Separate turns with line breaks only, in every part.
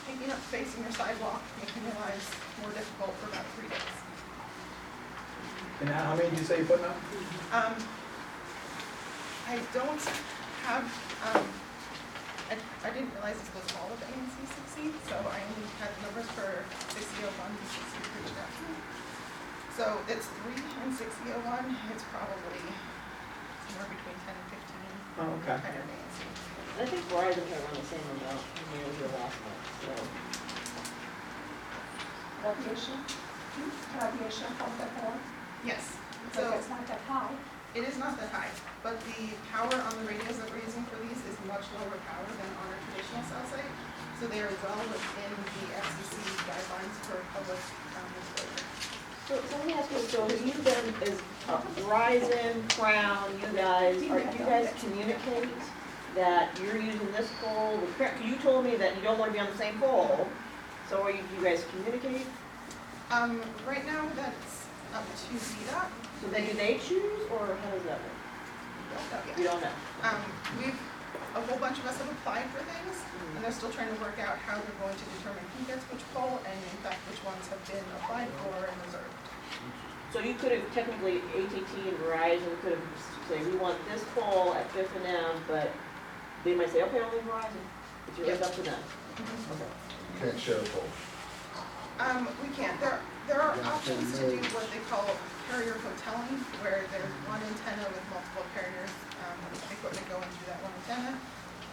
taking up space in your sidewalk, making your lives more difficult for about 3 days.
And how many did you say you're putting up?
I don't have, I didn't realize this was all of ANC 60, so I only had numbers for 6001 and 6032. So it's 3 and 6001, it's probably somewhere between 10 and 15.
Oh, okay.
Kind of ANC.
I think Verizon had around the same amount when we were here last month, so.
Radiation? Radiation from the pole?
Yes,
So
so
it's not that high.
it is not that high, but the power on the radios that we're using for these is much lower power than on our traditional cell site. So they are well within the FCC guidelines for public disclosure.
So let me ask you, so have you been, is Verizon, Crown, you guys communicate that you're using this pole? You told me that you don't want to be on the same pole, so are you guys communicate?
Right now, that's up to VDOT.
So then do they choose, or how does that work?
Don't know yet.
You don't know?
A whole bunch of us have applied for things, and they're still trying to work out how they're going to determine who gets which pole, and in fact, which ones have been applied for and reserved.
So you could have technically, AT&T and Verizon could have said, we want this pole at Fifth and M, but they might say, okay, only Verizon. It's up to them. Okay.
You can't share a pole.
We can't. There are options to do what they call carrier hoteling, where there's one antenna with multiple carriers, equipment going through that one antenna.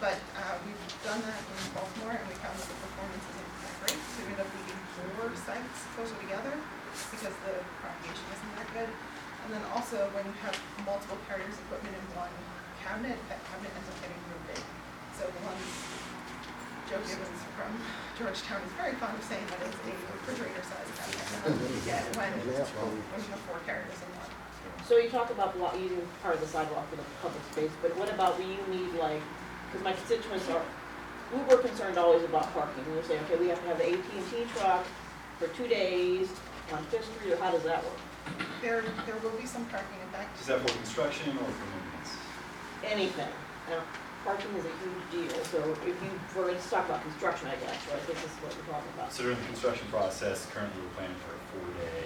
But we've done that in Baltimore, and we found that the performance isn't that great. So we ended up leaving 4 sites closer together because the propagation isn't that good. And then also, when you have multiple carriers' equipment in one cabinet, that cabinet ends up getting real big. So the ones Joe Gibbons from Georgetown is very fond of saying that it's a refrigerator-sized cabinet. When you have 4 carriers in one.
So you talk about using part of the sidewalk for the public space, but what about when you need because my constituents we were concerned always about parking. We were saying, okay, we have to have the AT&T truck for 2 days on Fifth Street, or how does that work?
There will be some parking, in fact.
Is that for construction or for maintenance?
Anything. Now, parking is a huge deal, so let's talk about construction, I guess, right? This is what we're talking about.
So during the construction process, currently we're planning for a 4-day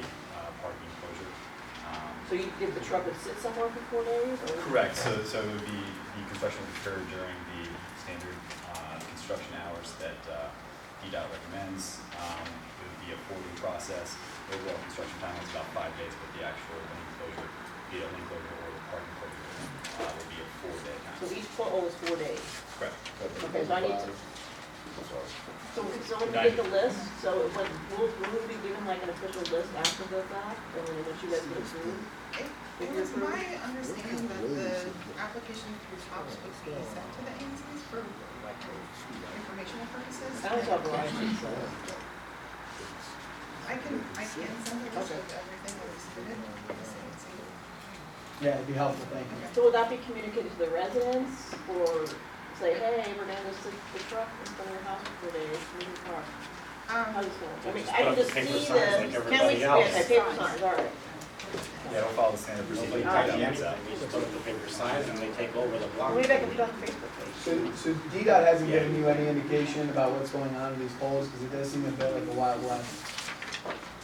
parking closure.
So the truck would sit somewhere for 4 days? Or?
Correct. So it would be, the construction would occur during the standard construction hours that DDOT recommends. It would be a 4-day process. The overall construction time is about 5 days, but the actual lane closure, be it lane closure or the parking closure, will be a 4-day time.
So each pole is 4 days.
Correct.
Okay, so I need to. So when you get the list, so will we be given an official list after the fact, and then once you guys get approved?
It was my understanding that the application through TOPS would be sent to the ANCs for informational purposes.
I don't talk Verizon, so.
I can send a list of everything that was submitted to the ANC.
Yeah, it'd be helpful, thank you.
So would that be communicated to the residents, or say, hey, we're gonna go sit the truck in front of your house for 4 days, move your car? How's this going? I mean, I can just see this. Can we, paper signs, all right.
Yeah, it'll follow the standard procedure.
All right.
Yeah, it's out.
They just put up the paper signs and they take over the block.
Maybe I can put it on the Facebook page.
So DDOT hasn't given you any indication about what's going on in these polls, because it does seem a bit like a wild west.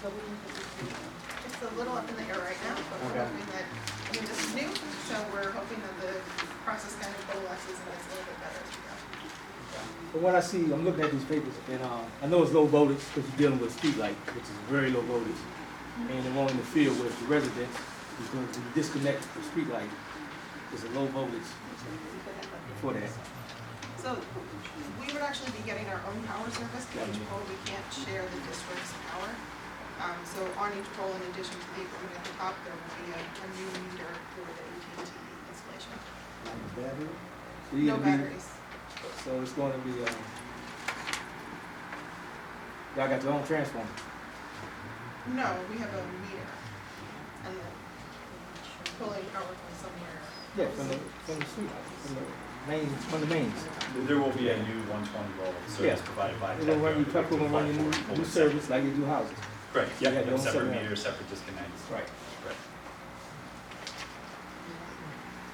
It's a little up in the air right now, but we're
Okay.
hoping that, this is new, so we're hoping that the process kind of coalesces and it's a little bit better as we go.
From what I see, I'm looking at these papers, and I know it's low voltage because you're dealing with street light, which is very low voltage, and it won't interfere with the residents because when you disconnect the street light, there's a low voltage for that.
So we would actually be getting our own power service to each pole. We can't share the district's power. So on each pole, in addition to the equipment at the top, there will be a new meter for the AT&T installation.
Like a battery? So
No batteries.
So it's going to be, y'all got your own transformer?
No, we have a meter, and then pulling power from somewhere.
Yeah, from the street, from the mains.
There will be a new 120 volt service provided by
They're gonna run your truck, gonna run your new service like they do houses.
Correct.
Yeah,
Yeah,
don't
separate
separate.
meters, separate disconnects.
Right.
Right.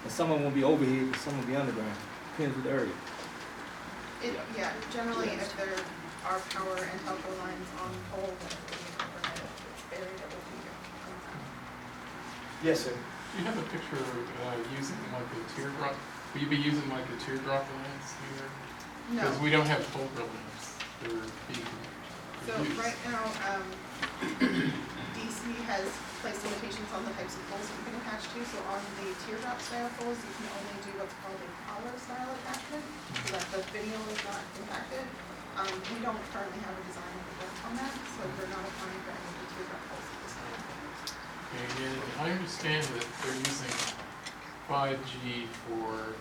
And some of them will be overhead, and some will be underground, depends with the area.
Yeah, generally if there our power and telco lines on pole, then it would be overhead. If it's buried, it would be underground.
Yes, sir.
Do you have a picture of using like a teardrop? Will you be using like a teardrop lamps here?
No.
Because we don't have pole lamps. They're being
So
used.
right now, DC has placed limitations on the types of poles that you can attach to. So on the teardrop style poles, you can only do what's called a collar style attachment, so that the video is not impacted. We don't currently have a design that works on that, so we're not applying for any of the teardrop poles at this time.
And I understand that they're using 5G for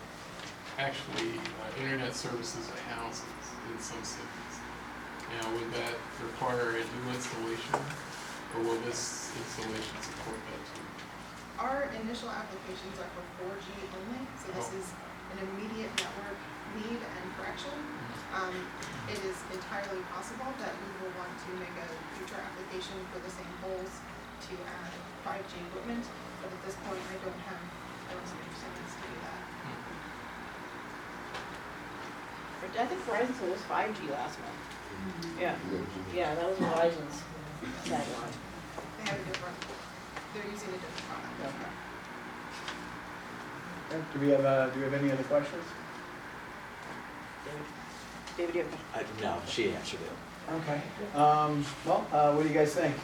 actually internet services to houses in some cities. Now, would that require a new installation, or will this installation support that too?
Our initial applications are for 4G only, so this is an immediate network need and correction. It is entirely possible that we will want to make a future application for the same poles to add 5G equipment, but at this point, I don't have those understandings to do that.
I think Verizon said it was 5G last month. Yeah, yeah, that was Verizon's tagline.
They have a different, they're using a different product.
Okay. Do we have any other questions?
David, do you have a question?
No, she answered it.
Okay. Well, what do you guys think?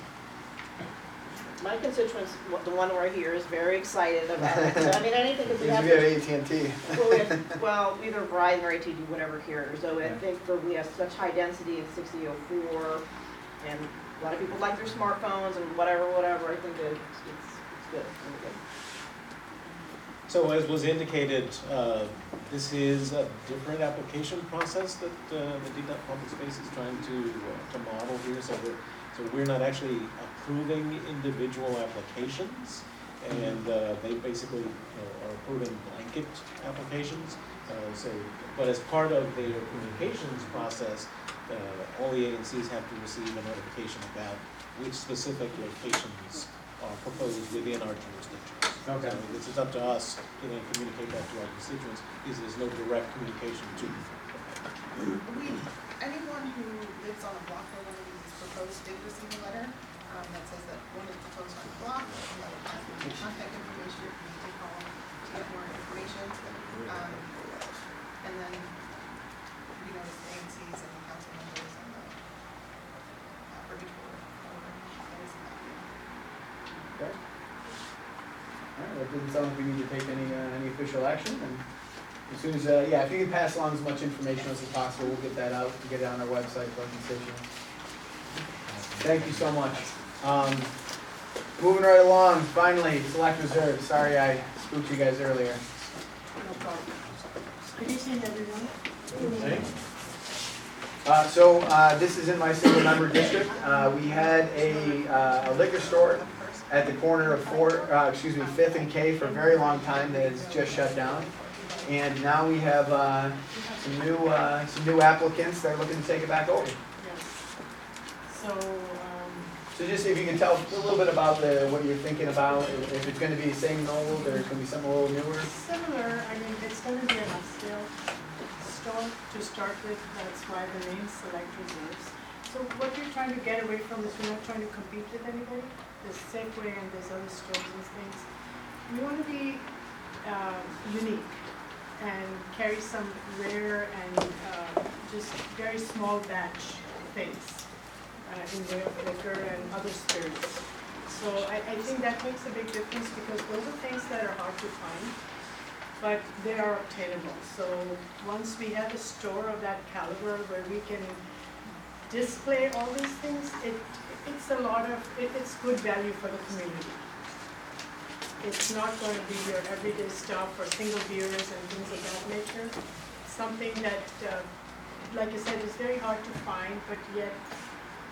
My constituents, the one right here, is very excited about it. So, I mean, anything that we
Because
have.
we have AT&T.
Well, we have, well, either Verizon or AT&T, whatever carrier. So I
Yeah.
think that we have such high density in 6004, and a lot of people like their smartphones and whatever. I think that it's good. Really good.
So as was indicated, this is a different application process that the DDOT Public Space is trying to model here. So we're not actually approving individual applications, and they basically are approving blanket applications. But as part of their communications process, all the ANCs have to receive a notification about which specific locations are proposed within our jurisdictions.
Okay.
So this is up to us to then communicate that to our constituents, because there's no direct communication to them.
Anyone who lives on a block where one of these is proposed did receive a letter that says that one is proposed on the block, and that it has the contact information if you need to call to get more information. And then we noticed the ANCs and the council members and the British board. That is about it.
Okay. All right, well, it doesn't sound like we need to take any official action, and as soon as, if you can pass along as much information as possible, we'll get that out, and get it on our website for our constituents. Thank you so much. Moving right along, finally, select reserve. Sorry I spooked you guys earlier.
No problem. Good evening, everyone.
This is in my single member district. We had a liquor store at the corner of 5th and K for a very long time that has just shut down. And now we have some new applicants that are looking to take it back over.
Yes.
So just if you can tell a little bit about what you're thinking about, if it's going to be the same old or it's going to be something a little newer.
Similar, I mean, it's going to be an upscale store to start with. That's why the name Select Reserves. So what we're trying to get away from is we're not trying to compete with anybody. There's Safeway and there's other stores and things. We want to be unique and carry some rare and just very small batch things in way of liquor and other spirits. So I think that makes a big difference because those are things that are hard to find, but they are obtainable. So once we have a store of that caliber where we can display all these things, it's good value for the community. It's not going to be your everyday stuff or single beers and things of that nature. Something that, like I said, is very hard to find, but yet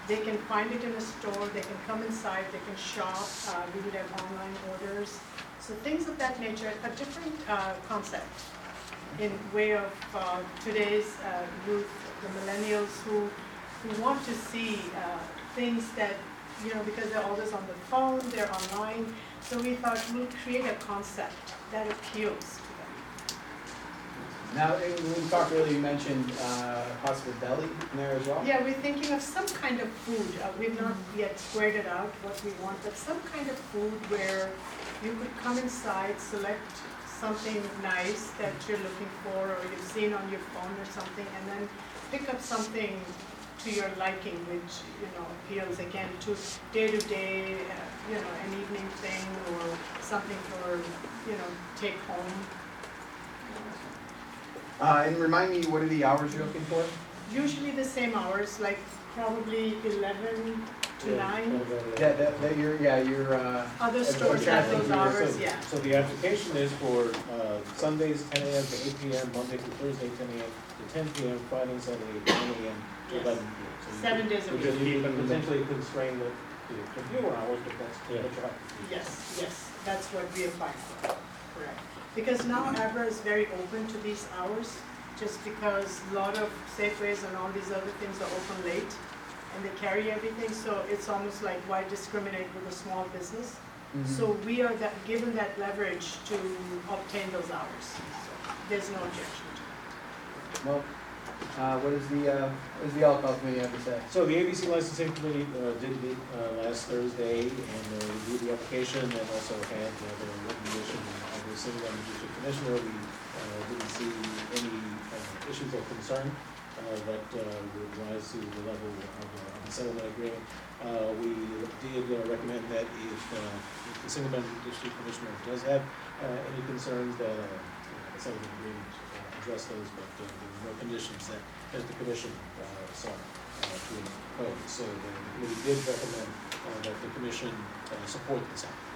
they can find it in a store, they can come inside, they can shop, we would have online orders. So things of that nature, a different concept in way of today's youth, the millennials who want to see things that, because they're always on the phone, they're online. So we thought we'll create a concept that appeals to them.
Now, when we talked earlier, you mentioned possible deli in there as well?
Yeah, we're thinking of some kind of food. We've not yet squared it out what we want, but some kind of food where you could come inside, select something nice that you're looking for or you've seen on your phone or something, and then pick up something to your liking, which, appeals again to day-to-day, an evening thing or something for, take home.
And remind me, what are the hours you're looking for?
Usually the same hours, like probably 11 to 9.
That your
Other stores have those hours, yeah.
So the application is for Sundays 10 a.m. to 8 p.m., Monday through Thursday 10 a.m. to 10 p.m., Friday and Saturday 9 a.m. to 11 p.m. So you
7 days a
could-
week.
You can potentially constrain the fewer hours, but that's what you have to do.
Yes, that's what we apply for, correct. Because now Abra is very open to these hours, just because a lot of Safeways and all these other things are open late, and they carry everything, so it's almost like, why discriminate with a small business? So we are given that leverage to obtain those hours. There's no objection to it.
Well, what does the alcohol committee have to say?
So the ABC licensing committee did meet last Thursday and reviewed the application and also had the recommendation of the single district commissioner. We didn't see any issues of concern that would rise to the level of a settlement agreement. We did recommend that if the single member district commissioner does have any concerns, that a settlement agreement address those, but there were no conditions that the commission saw to impose. So the committee did recommend that the commission support this application.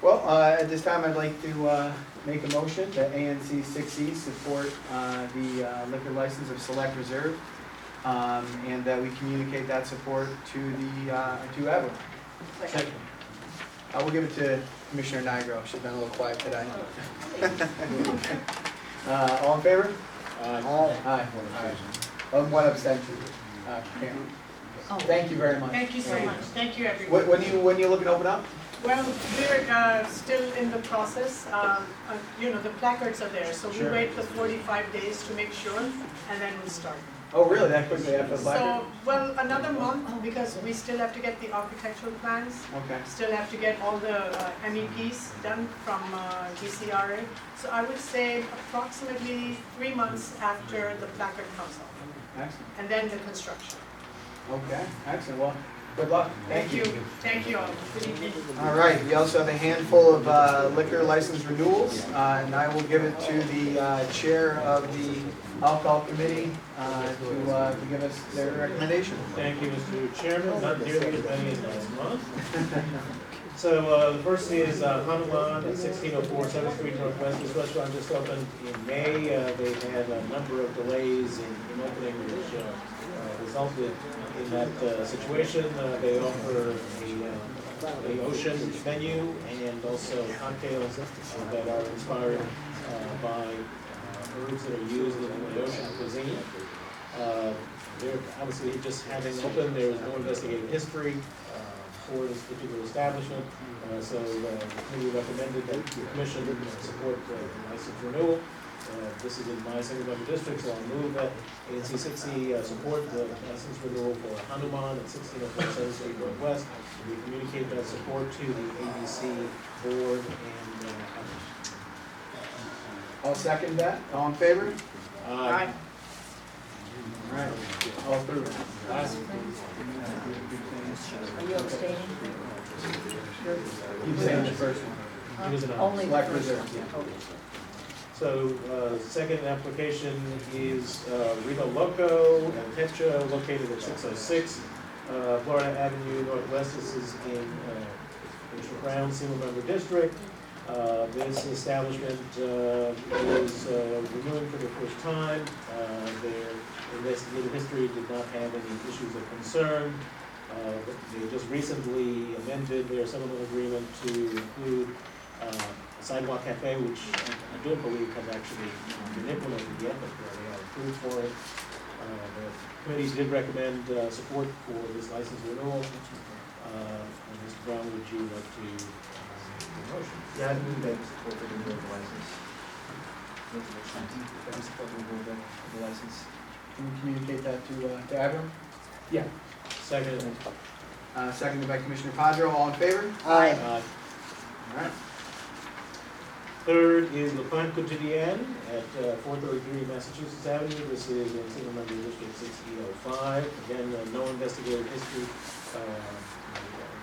Well, at this time, I'd like to make a motion that ANC 6E support the liquor license of Select Reserve, and that we communicate that support to Evelyn.
Second.
We'll give it to Commissioner Nigro. She's been a little quiet today. All in favor? Aye. One abstention. Karen. Thank you very much.
Thank you so much, thank you everyone.
When you looking to open up?
Well, we're still in the process, the placards are there, so we
Sure.
wait the 45 days to make sure, and then we'll start.
Oh, really? That quickly after the placard?
So, well, another month, because we still have to get the architectural plans,
Okay.
still have to get all the MEPs done from DCRA. So I would say approximately 3 months after the placard comes off,
Excellent.
and then the construction.
Okay, excellent. Well, good luck.
Thank you all, good evening.
All right, we also have a handful of liquor license renewals, and I will give it to the chair of the alcohol committee to give us their recommendation.
Thank you, Mr. Chairman, not nearly as many as last month. So the first is Hanuman at 1604 7th Street Northwest. This restaurant just opened in May. They had a number of delays in opening, which resulted in that situation. They offer a ocean menu and also cocktails that are inspired by herbs that are used in the ocean cuisine. They're obviously just having opened, there was no investigative history for this particular establishment, so the committee recommended that the commission support the license renewal. This is in my single member district, so I'll move that ANC 6E support the license renewal for Hanuman at 1604 7th Street Northwest. We communicate that support to the ABC board and
I'll second that. All in favor?
Aye.
All right, all approved.
Are you abstaining?
Keep saying the first one.
He was an aye.
Only the
Select
first
reserve,
one.
yeah.
So, second application is Reno Loco and Tetra located at 606 Florida Avenue Northwest. This is in Commissioner Brown, single member district. This establishment is renewing for the first time. Their investigative history did not have any issues of concern. They just recently amended their settlement agreement to include a sidewalk cafe, which I don't believe has actually been implemented yet, but they are approved for it. The committee did recommend support for this license renewal. Mr. Brown, would you like to motion.
Yeah, I move that support the renewal of the license. That we support the renewal of the license.
Can we communicate that to Abram?
Yeah.
Second.
Seconded by Commissioner Padro, all in favor?
Aye.
All right.
Third is La Pointe Quotidienne at 433 Massachusetts Avenue. This is in Single Member District 6005. Again, no investigative history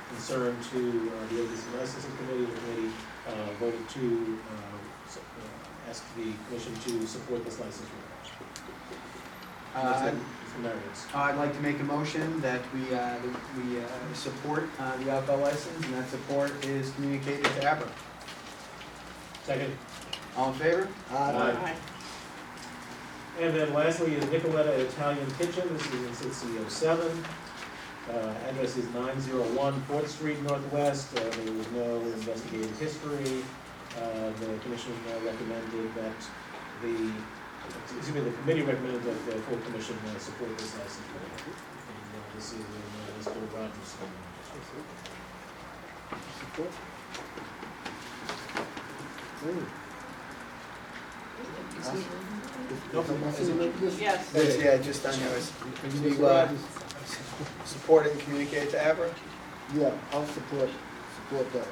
concern to the ABC Licensing Committee. The committee voted to ask the commission to support this license renewal.
I'd like to make a motion that we support the alcohol license, and that support is communicated to Abra.
Second.
All in favor?
Aye. And then lastly is Nicoletta Italian Kitchen. This is in 6007. Address is 901 4th Street Northwest. There was no investigative history. The commission recommended that the committee recommended that the full commission support this license. And this is in Mr. Rogers.
Support?
Yes.
Yeah, just on yours. You support it and communicate it to Abra?
Yeah, I'll support that,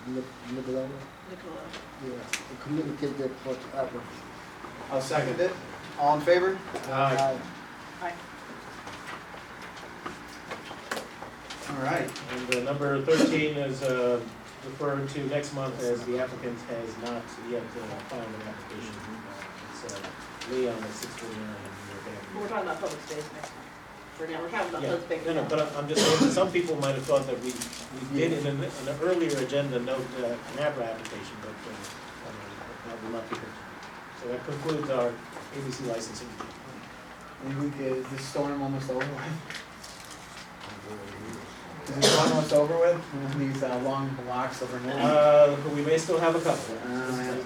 Nicoletta? Yeah, communicate that for Abra.
I'll second it. All in favor?
Aye.
All right.
And number 13 is referred to next month as the applicant has not yet filed an application. It's Leon at 649 New York Avenue.
We're talking about public space next time. For now, we're talking about
Yeah,
public space.
no, but I'm just saying that some people might have thought that we did in an earlier agenda note an ABRA application, but that will not be good. So that concludes our ABC licensing.
Is this storm almost over with? Is this storm almost over with? These long blocks overnight?
We may still have a couple.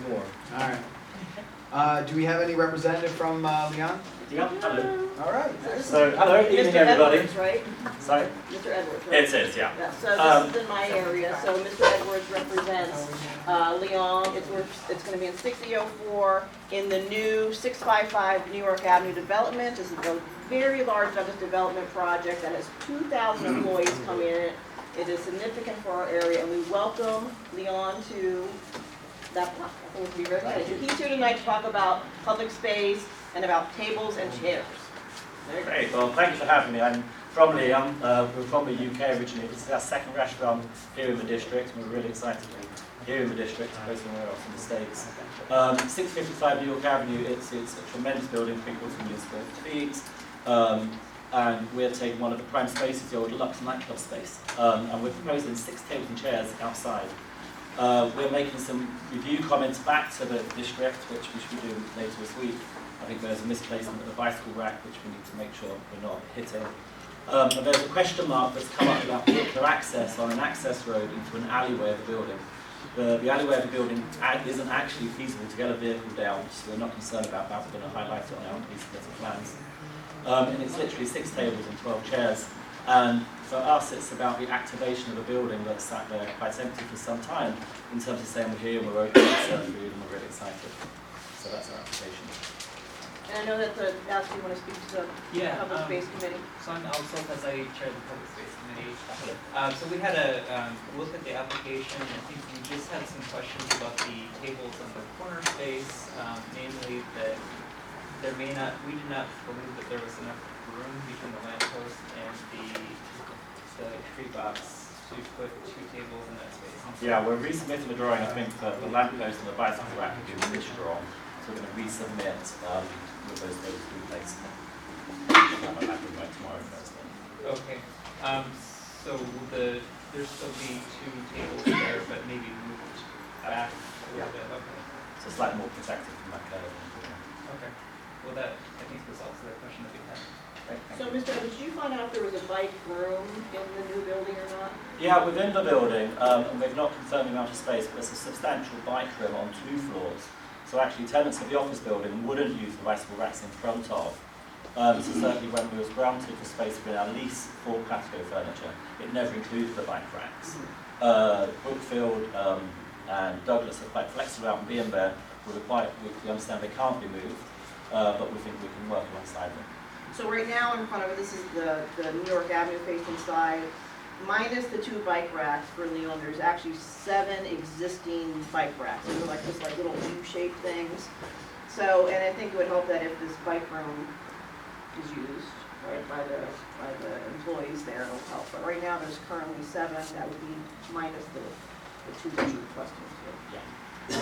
More. All right. Do we have any representative from Leon?
Yeah, hello.
All right.
So, hello, evening everybody.
Edwards, right?
Sorry?
Mr. Edwards, right?
It is, yeah.
Yeah, so this is in my area, so Mr. Edwards represents Leon. It's gonna be in 6004 in the new 655 New York Avenue development. This is a very large Douglas development project that has 2,000 employees come in it. It is significant for our area, and we welcome Leon to that block. I think we'll be very excited. He's here tonight to talk about public space and about tables and chairs.
Great, well, thank you for having me. I'm from Leon, we're from the UK originally. This is our second restaurant here in the district, and we're really excited to be here in the district, opposed to somewhere else in the States. 655 New York Avenue, it's a tremendous building, 3/4 million square feet. And we're taking one of the prime spaces, the old Lux nightclub space, and we're proposing 6 tables and chairs outside. We're making some review comments back to the district, which we should be doing later this week. I think there's a misplacement of the bicycle rack, which we need to make sure we're not hitting. And there's a question mark that's come up about vehicular access on an access road into an alleyway of the building. The alleyway of the building isn't actually feasible to get a vehicle down, so we're not concerned about that. We're going to highlight it on our pre-submitted plans. And it's literally 6 tables and 12 chairs. And for us, it's about the activation of a building that's sat there quite empty for some time, in terms of saying we're here and we're open to serve food and we're really excited. So that's our application.
And I know that Alex, you want to speak to the public space committee?
So I'm also, as I chair the public space committee. So we had a look at the application. I think we just had some questions about the tables on the corner space, namely that we did not believe that there was enough room between the lamppost and the tree box to put 2 tables in that space.
Yeah, we're resubmitting the drawing. I think the lamppost and the bicycle rack are doing this drawing. So we're going to resubmit with those two places. I'll be back with them tomorrow first then.
Okay. So will there'll still be 2 tables there, but maybe moved back a little bit? Okay.
So slightly more protected from that curve.
Okay. Well, that, I think, resolves the question that we had.
So, Mr. Evans, did you find out if there was a bike room in the new building or not?
Yeah, within the building, and we've not confirmed the amount of space, but there's a substantial bike room on 2 floors. So actually tenants of the office building wouldn't use the bicycle racks in front of So certainly when we was granted the space within our lease for patio furniture, it never included the bike racks. Brookfield and Douglas are quite flexible out and being there. We understand they can't be moved, but we think we can work alongside them.
So right now in front of it, this is the New York Avenue facing side, minus the 2 bike racks for Leon, there's actually 7 existing bike racks. They're like just like little U-shaped things. So, and I think it would help that if this bike room is used, right, by the employees there, it'll help. But right now, there's currently 7, that would be minus the 2 that you're requesting.
Yeah.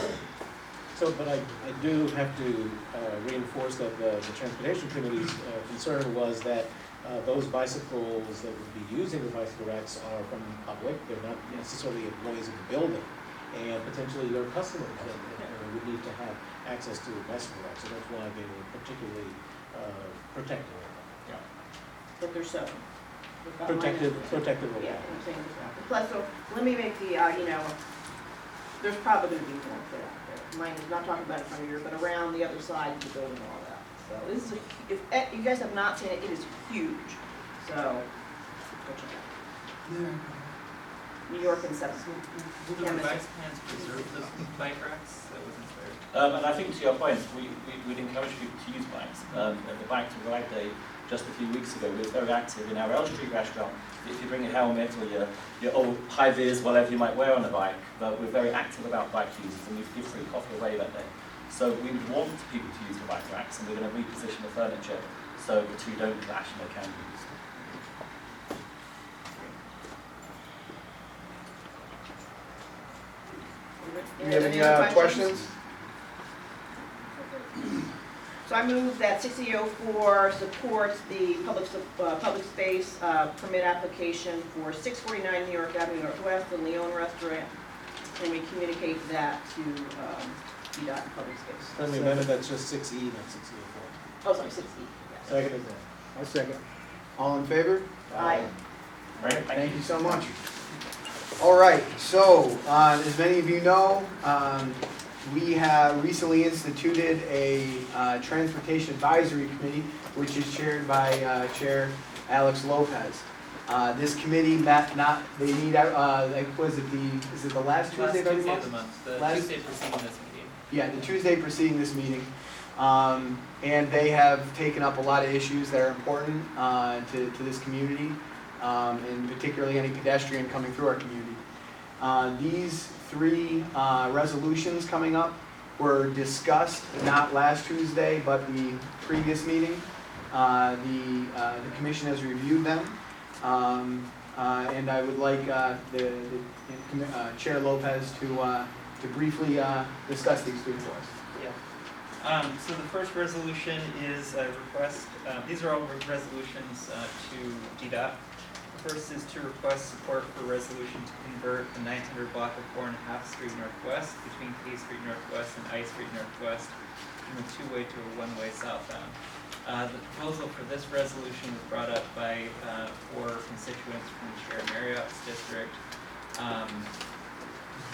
So, but I do have to reinforce that the Transportation Committee's concern was that those bicycles that would be using the bicycle racks are from the public, they're not necessarily employees of the building, and potentially their customers that would need to have access to the bicycle racks, so that's why they were particularly protected.
But there's 7.
Protective
Yeah, I'm saying this. Plus, so let me make the, there's probably going to be more fit out there. Mine is not talking about in front of here, but around the other side of the building and all that. So this is, if you guys have not seen it, it is huge. So, go check it out. New York and 7.
Will the revised plans preserve the bike racks? That wasn't clear.
And I think to your point, we'd encourage people to use bikes. At the Bike to Ride Day just a few weeks ago, we were very active in our L Street restaurant. If you bring a helmet or your old high vis, whatever you might wear on a bike, but we're very active about bike users, and we give free coffee away that day. So we would want people to use the bike racks, and we're going to reposition the furniture so the two don't clash and they can be used.
Do you have any other questions?
So I move that 6004 supports the public space permit application for 649 New York Avenue Northwest, the Leon Restaurant, and we communicate that to DDOT Public Space.
Friendly amendment, that's just 6E, not 604.
Oh, sorry, 6E. Yes.
Second is that. I second. All in favor?
Aye.
Right?
Thank you so much. All right, so as many of you know, we have recently instituted a Transportation Advisory Committee, which is chaired by Chair Alex Lopez. This committee they meet, is it the last Tuesday of every month?
Tuesday of the month, the
Last-
Tuesday preceding this meeting.
Yeah, the Tuesday preceding this meeting. And they have taken up a lot of issues that are important to this community, and particularly any pedestrian coming through our community. These 3 resolutions coming up were discussed not last Tuesday, but the previous meeting. The commission has reviewed them, and I would like Chair Lopez to briefly discuss these 3 for us.
So the first resolution is a request, these are all resolutions to DDOT. The first is to request support for resolution to convert the 900 block of 4.5 Street Northwest between K Street Northwest and I Street Northwest from a 2-way to a 1-way southbound. The proposal for this resolution was brought up by 4 constituents from Chair Marriott's district.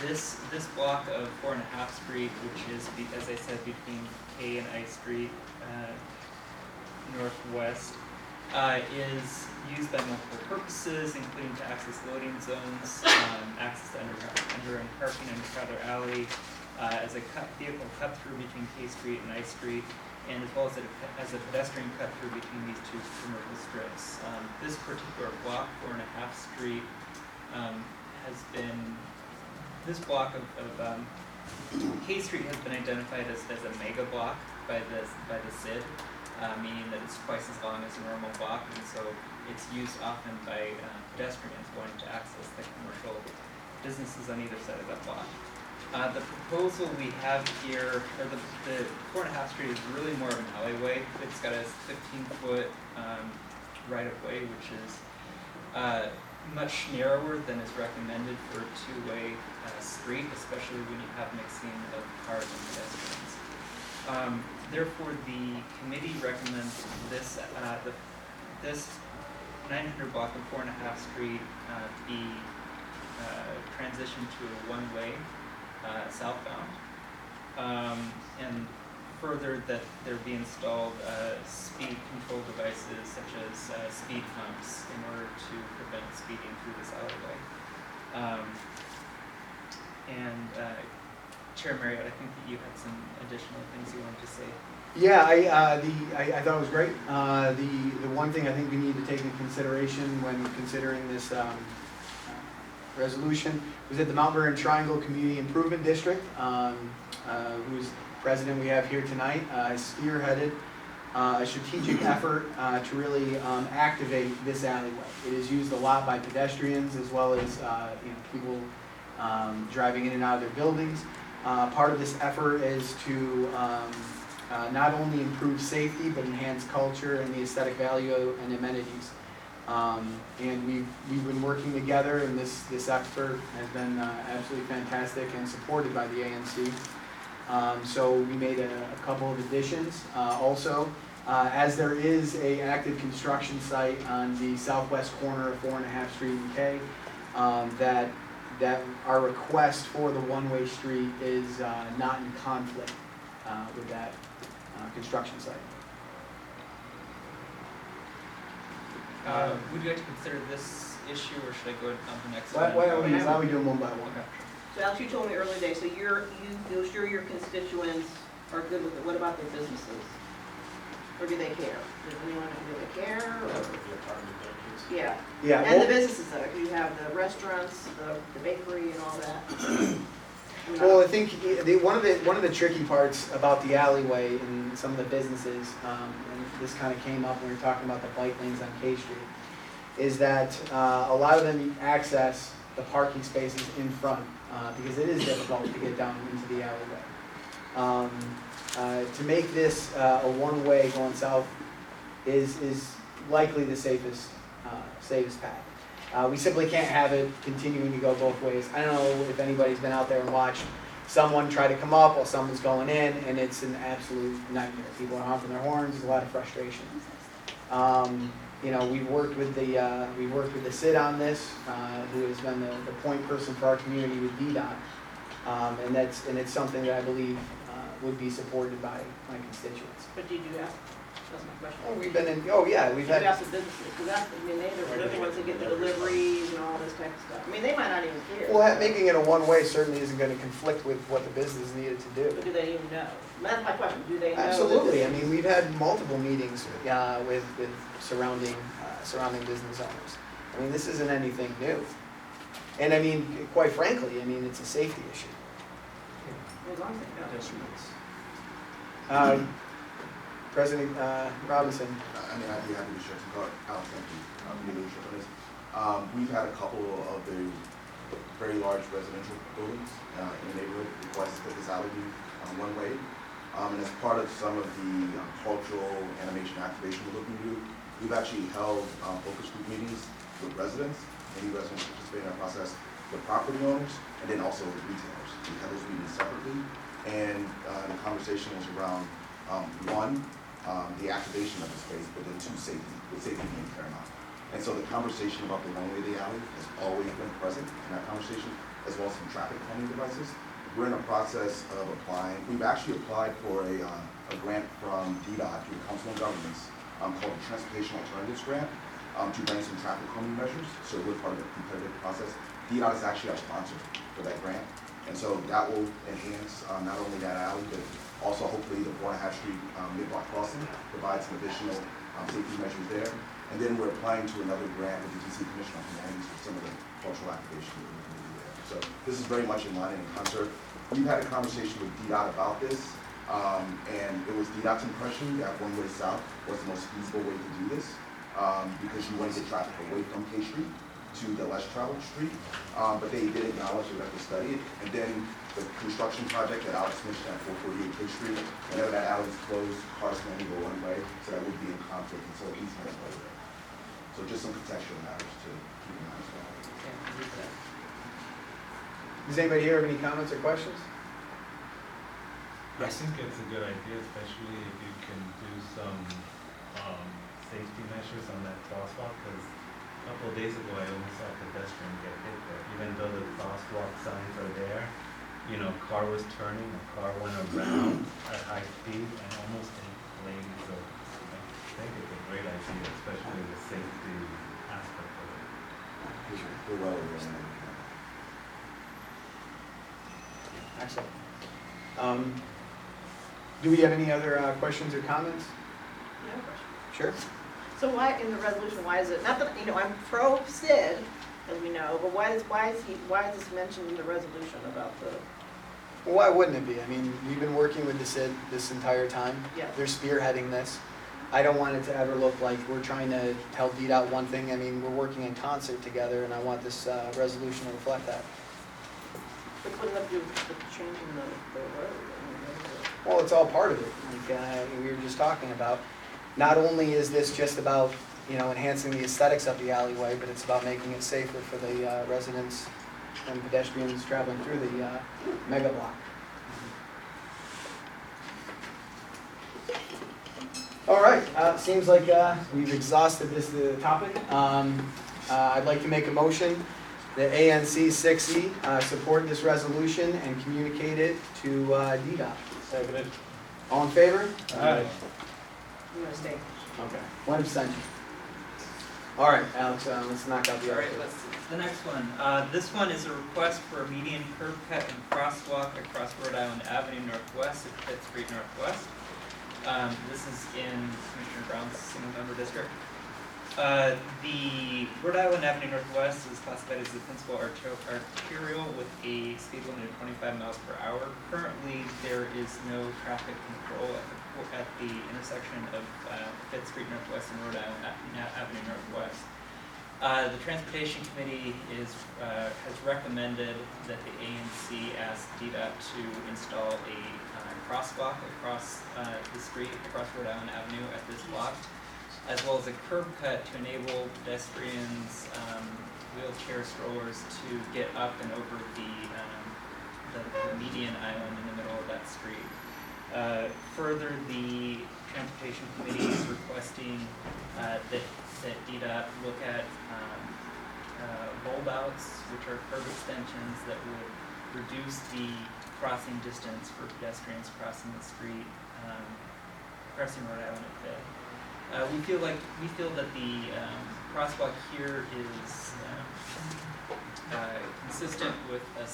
This block of 4.5 Street, which is, as I said, between K and I Street Northwest, is used by multiple purposes, including to access loading zones, access to underground parking under Crowther Alley, as a vehicle cut through between K Street and I Street, and as well as a pedestrian cut through between these 2 commercial strips. This particular block, 4.5 Street, this block of K Street has been identified as a mega block by the CID, meaning that it's twice as long as a normal block, and so it's used often by pedestrians wanting to access the commercial businesses on either side of that block. The proposal we have here, or the 4.5 Street is really more of an alleyway. It's got a 15-foot right-of-way, which is much narrower than is recommended for a 2-way street, especially when you have mixing of cars and pedestrians. Therefore, the committee recommends this 900 block of 4.5 Street be transitioned to a 1-way southbound. And further that there be installed speed control devices such as speed humps in order to prevent speeding through this alleyway. Chair Marriott, I think that you had some additional things you wanted to say.
Yeah, I thought it was great. The one thing I think we need to take into consideration when considering this resolution was that the Mount Vernon Triangle Community Improvement District, whose president we have here tonight, spearheaded a strategic effort to really activate this alleyway. It is used a lot by pedestrians as well as people driving in and out of their buildings. Part of this effort is to not only improve safety but enhance culture and the aesthetic value and amenities. And we've been working together, and this effort has been absolutely fantastic and supported by the ANC. So we made a couple of additions. Also, as there is an active construction site on the southwest corner of 4.5 Street and K, that our request for the one-way street is not in conflict with that construction site.
Would you like to consider this issue, or should I go on to the next
Why
one?
don't we do them one by one?
So Alex, you told me earlier today, so you're sure your constituents are good with it. What about their businesses? Or do they care? Does anyone really care? Or? Yeah.
Yeah.
And the businesses though, you have the restaurants, the bakery and all that.
Well, I think one of the tricky parts about the alleyway and some of the businesses, and this kind of came up when we were talking about the bike lanes on K Street, is that a lot of them access the parking spaces in front because it is difficult to get down into the alleyway. To make this a one-way going south is likely the safest path. We simply can't have it continuing to go both ways. I don't know if anybody's been out there and watched someone try to come up while someone's going in, and it's an absolute nightmare. People are honking their horns. There's a lot of frustration. We've worked with the CID on this, who has been the point person for our community with DDOT, and it's something that I believe would be supported by my constituents.
But did you ask? That's my question.
Oh, we've had.
You asked the businesses, because they're the ones that get the deliveries and all this type of stuff. I mean, they might not even care.
Well, making it a one-way certainly isn't going to conflict with what the business needed to do.
But do they even know? That's my question. Do they know?
Absolutely. I mean, we've had multiple meetings with surrounding business owners. I mean, this isn't anything new. And I mean, quite frankly, it's a safety issue.
As long as they know.
Yes, it is. President Robinson.
I'd be happy to share some thought. Alex, thank you for your leadership on this. We've had a couple of the very large residential buildings in the neighborhood request that this alley be one way. And as part of some of the cultural animation activation we're looking to do, we've actually held focus group meetings with residents, any residents participating in our process, with property owners, and then also with retailers. We had those meetings separately, and the conversation was around the activation of the space, but then two, safety, with safety being paramount. And so the conversation about the one-way of the alley has always been present in that conversation, as well as some traffic calming devices. We're in a process of applying. We've actually applied for a grant from DDOT through the Council on Governments called the Transportation Alternatives Grant to bring some traffic calming measures. So we're part of the competitive process. DDOT is actually our sponsor for that grant. And so that will enhance not only that alley, but also hopefully the 4.5 Street mid-block crossing, provide some additional safety measures there. And then we're applying to another grant with the DC Commission on Humanities for some of the cultural activation that we're going to do there. So this is very much in line and in concert. We've had a conversation with DDOT about this, and it was DDOT's impression that one-way south was the most feasible way to do this, because you want to get traffic away from K Street to the less traveled street, but they did acknowledge they would have to study it. And then the construction project that Alex mentioned at 448 K Street, whenever that alley is closed, cars can only go one way, so that would be in conflict, and so it needs to be there. So just some contextual matters to keep in mind as well.
Does anybody here have any comments or questions?
I think it's a good idea, especially if you can do some safety measures on that crosswalk, because a couple of days ago I almost saw a pedestrian get hit there, even though the crosswalk signs are there. you know, car was turning, a car went around at high speed and almost inflamed, so I think it's a great idea, especially the safety aspect of it.
We're well aware of that.
Excellent. Do we have any other questions or comments?
I have a question.
Sure.
So why, in the resolution, why is it, not that, you know, I'm pro Sid, as we know, but why is this mentioned in the resolution about the,
Well, why wouldn't it be? I mean, we've been working with the SID this entire time.
Yeah.
They're spearheading this. I don't want it to ever look like we're trying to tell DDOT one thing. I mean, we're working in concert together, and I want this resolution to reflect that.
but wouldn't that do with changing the road?
Well, it's all part of it, like we were just talking about. Not only is this just about, you know, enhancing the aesthetics of the alleyway, but it's about making it safer for the residents and pedestrians traveling through the mega block. All right, seems like we've exhausted this topic. I'd like to make a motion that ANC 6E support this resolution and communicate it to DDOT.
Seconded.
All in favor?
Aye.
You want to stay?
Okay, one abstention. All right, Alex, let's knock out the
All
other
right,
two.
let's see. The next one. This one is a request for a median curb cut and crosswalk across Rhode Island Avenue Northwest at 5th Street Northwest. This is in Commissioner Brown's single-member district. The Rhode Island Avenue Northwest is classified as the principal arterial with a speed limit of 25 miles per hour. Currently, there is no traffic control at the intersection of 5th Street Northwest and Rhode Island Avenue Northwest. The Transportation Committee has recommended that the ANC ask DDOT to install a crosswalk across the street, across Rhode Island Avenue at this block, as well as a curb cut to enable pedestrians, wheelchair strollers to get up and over the median island in the middle of that street. Further, the Transportation Committee is requesting that DDOT look at bulb outs, which are curb extensions that would reduce the crossing distance for pedestrians crossing the street, crossing Rhode Island at Fifth. We feel that the crosswalk here is consistent with a